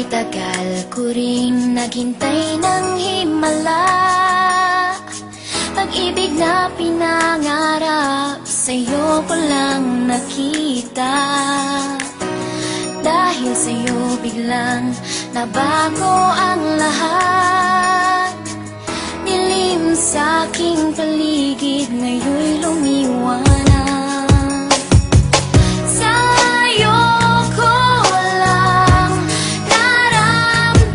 Okay, tagal ko rin naghintay ng himala. Pag-ibig na pinangarap, sa'yo ko lang nakita. Dahil sa'yo biglang nabago ang lahat. Dilim sa aking paligid, ngayon'y lumiwanag. Sa'yo ko lang naramdaman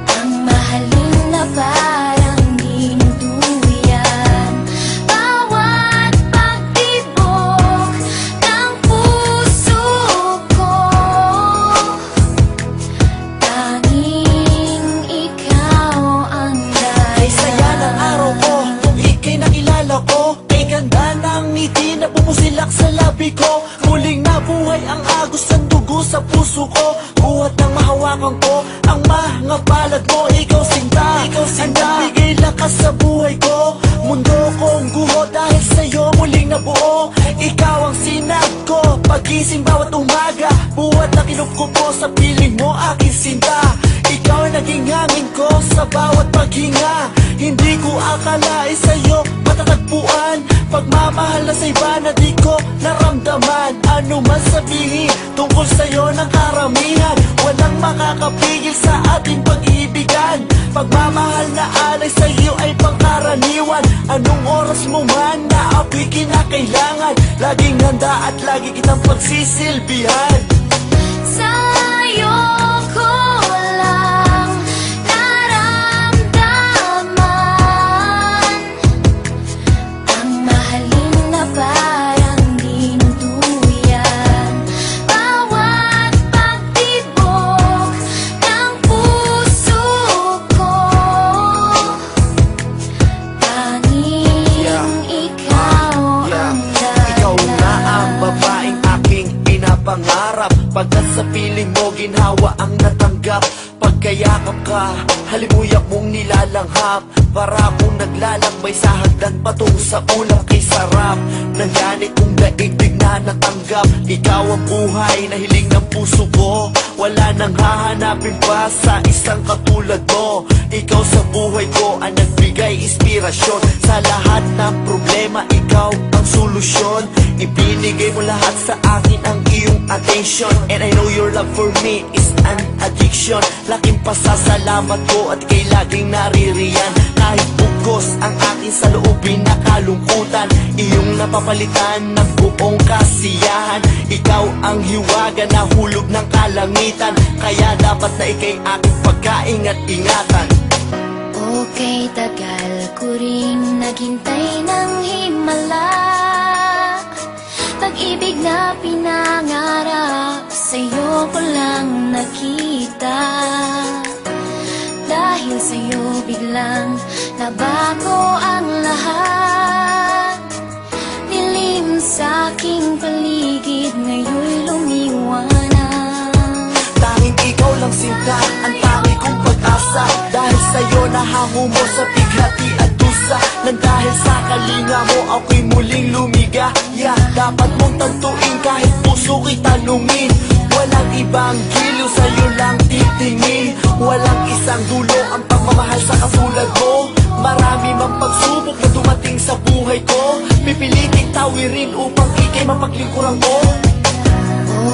ang mahalin na parang dinuduyan. Bawat pagtibok ng puso ko, tanging ikaw ang Ay saya ng araw ko, kung ika'y nakilala ko. Kay ganda ng ngiti na pumusilak sa labi ko. Muling nabuhay ang agos ng dugo sa puso ko. Buhat ng mahawakan ko ang mga palad mo. Ikaw sinta, ang nagbigay lakas sa buhay ko. Mundo kong guho dahil sa'yo muling nabuo. Ikaw ang sinag ko, pagising bawat umaga. Buhat na kinupkup ko sa piling mo, aking sinta. Ikaw ang naging hangin ko sa bawat paghinga. Hindi ko akalain sa'yo matatagpuan. Pagmamahal na sa iba na di ko naramdaman. Ano man sabihin tungkol sa'yo ng karamihan, walang makakapigil sa ating pag-iibigan. Pagmamahal na alay sa'yo ay pangkaraniwan. Anong oras mo man na ako'y kinakailangan, laging handa at lagi kitang pagsisilbihan. sa'yo ko lang naramdaman ang mahalin na parang dinuduyan. Bawat pagtibok ng puso ko, tanging ikaw ang Ikaw na ang babaeng aking pinapangarap. Pagkat sa piling mo ginhawa ang natanggap. Pagkayakap ka, halimuyak mong nilalanghap. Para akong naglalakbay sa hagdan patungo sa ulang kay sarap. Nangganit kong daigdig na natanggap. Ikaw ang buhay na hiling ng puso ko. Wala nang hahanapin pa sa isang katulad mo. Ikaw sa buhay ko ang nagbigay inspirasyon. Sa lahat ng problema, ikaw ang solusyon. Ibinigay mo lahat sa akin ang iyong attention. And I know your love for me is an addiction. Laking pasasalamat ko at kay laging naririyan. Kahit bugos ang aking saloobin na kalungkutan, iyong napapalitan ng buong kasiyahan. Ikaw ang hiwaga na hulog ng kalangitan, kaya dapat na ika'y aking pagkaingat-ingatan. Okay, tagal ko rin naghintay ng himala. Pag-ibig na pinangarap, sa'yo ko lang nakita. Dahil sa'yo biglang nabago ang lahat. Dilim sa aking paligid, ngayon'y lumiwanag. Tanging ikaw lang sinta, ang tangi kong pag-asa. Dahil sa'yo nahango mo sa bighati at dusa. Nang dahil sa kalinga mo ako'y muling lumigaya. Dapat mong tantuin kahit puso ko'y tanungin. Walang ibang giliw, sa'yo lang titingin. Walang isang dulo ang pagmamahal sa katulad mo. Marami mang pagsubok na dumating sa buhay ko. Pipiliting tawirin upang ika'y mapaglingkuran ko.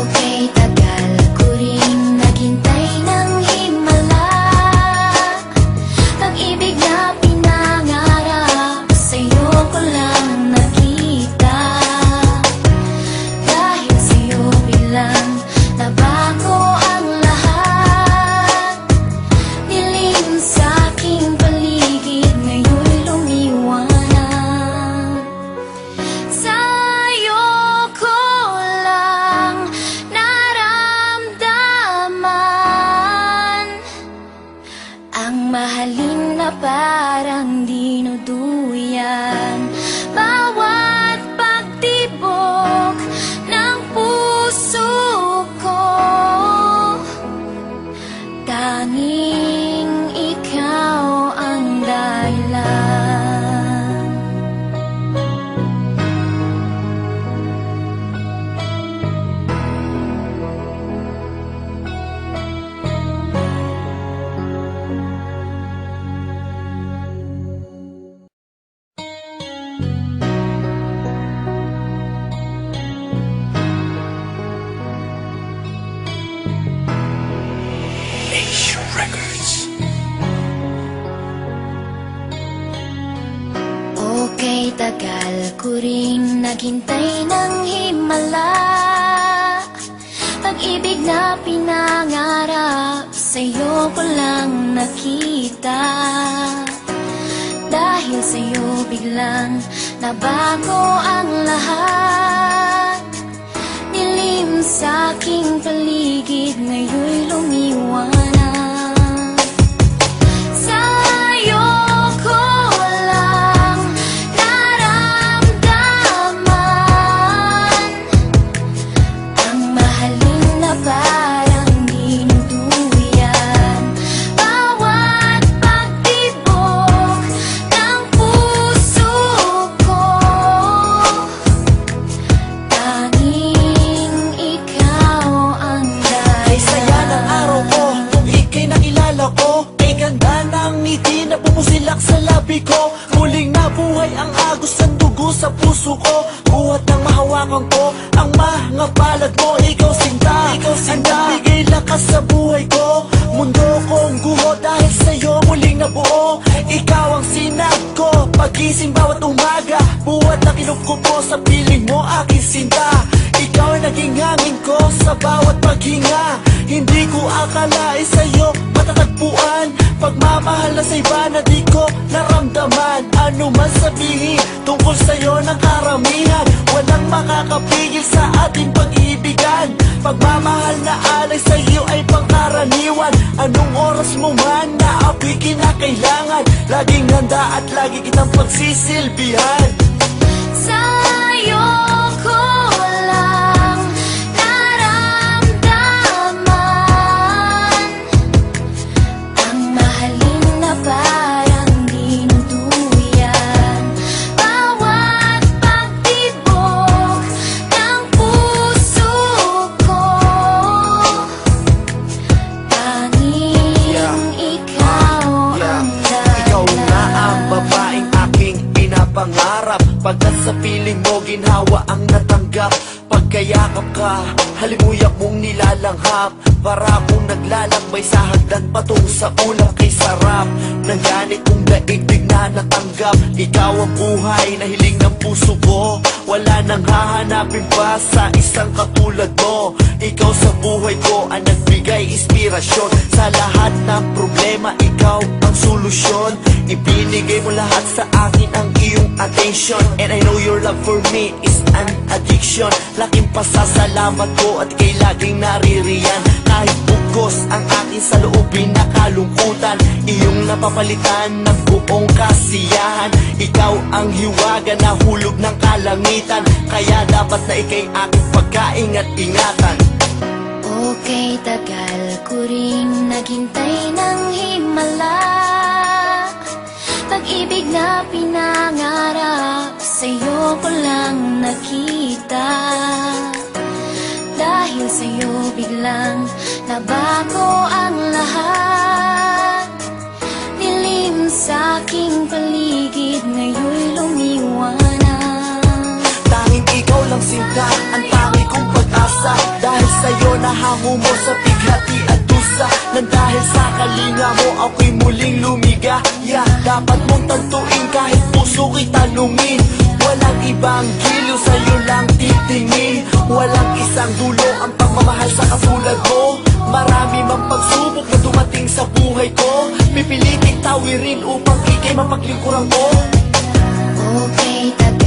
Okay, tagal ko rin naghintay ng himala. Pag-ibig na pinangarap, sa'yo ko lang nakita. Dahil sa'yo biglang nabago ang lahat. Dilim sa aking paligid, ngayon'y lumiwanag. Sa'yo ko lang naramdaman tagal ko ring naghintay ng himala. Pag-ibig na pinangarap, sa'yo ko lang nakita. Dahil sa'yo biglang nabago ang lahat. Nilim sa aking paligid, ngayon'y lumiwanag. Sa'yo ko lang naramdaman ang mahalin na parang dinuduyan. Bawat pagtibok ng puso ko, tanging ikaw ang Ay saya ng araw ko, kung ika'y nakilala ko. Ay ganda ng ngiti na pumusilak sa labi ko. Muling nabuhay ang agos ng dugo sa puso ko. Buhat ng mahawakan ko ang mga palad mo. Ikaw sinta, ang nagbigay lakas sa buhay ko. Mundo kong guho dahil sa'yo muling nabuo. Ikaw ang sinag ko, pagising bawat umaga. Buhat na kinukupo sa piling mo aking sinta. Ikaw ang naging hangin ko sa bawat paghinga. Hindi ko akalain sa'yo matatagpuan. Pagmamahal na sa iba na di ko naramdaman. Ano man sabihin tungkol sa'yo ng karamihan, walang makakapigil sa ating pag-iibigan. Pagmamahal na alay sa'yo ay pangkaraniwan. Anong oras mo man na ako'y kinakailangan, laging handa at lagi kitang pagsisilbihan. sa'yo ko lang naramdaman ang mahalin na parang dinuduyan. Bawat pagtibok ng puso ko, tanging ikaw ang Ikaw na ang babaeng aking pinapangarap. Pagkat sa piling mo ginhawa ang natanggap. Pagkayakap ka, halimuyak mong nilalanghap. Para akong naglalakbay sa hagdan patung sa ulap kay sarap ng ganit kong daigdig na natanggap. Ikaw ang buhay na hiling ng puso ko. Wala nang hahanapin pa sa isang katulad mo. Ikaw sa buhay ko ang nagbigay inspirasyon. Sa lahat ng problema, ikaw ang solusyon. Ibinigay mo lahat sa akin ang iyong attention. And I know your love for me is an addiction. Laking pasasalamat ko at kay laging naririyan. Kahit bugos ang akin sa loobin na kalungkutan, iyong napapalitan ng buong kasiyahan. Ikaw ang hiwaga na hulog ng kalangitan. Kaya dapat na ikay aking pagkaingat-ingatan. Okay, tagal ko ring naghintay ng himala. Pag-ibig na pinangarap, sa'yo ko lang nakita. Dahil sa'yo biglang nabago ang lahat. Nilim sa aking paligid, ngayon'y lumiwanag. Tanging ikaw lang sinta, ang tangi kong pag-asa. Dahil sa'yo nahango mo sa bighati at dusa. Nang dahil sa kalinga mo ako'y muling lumigaya. Dapat mong tantuin kahit puso ko'y talungin. Walang ibang giliw, sa'yo lang titingin. Walang isang dulo ang pagmamahal sa katulad mo. Marami mang pagsubok na dumating sa buhay ko. Pipiliting tawirin upang ikay mapaglingkuran ko. Okay, tagal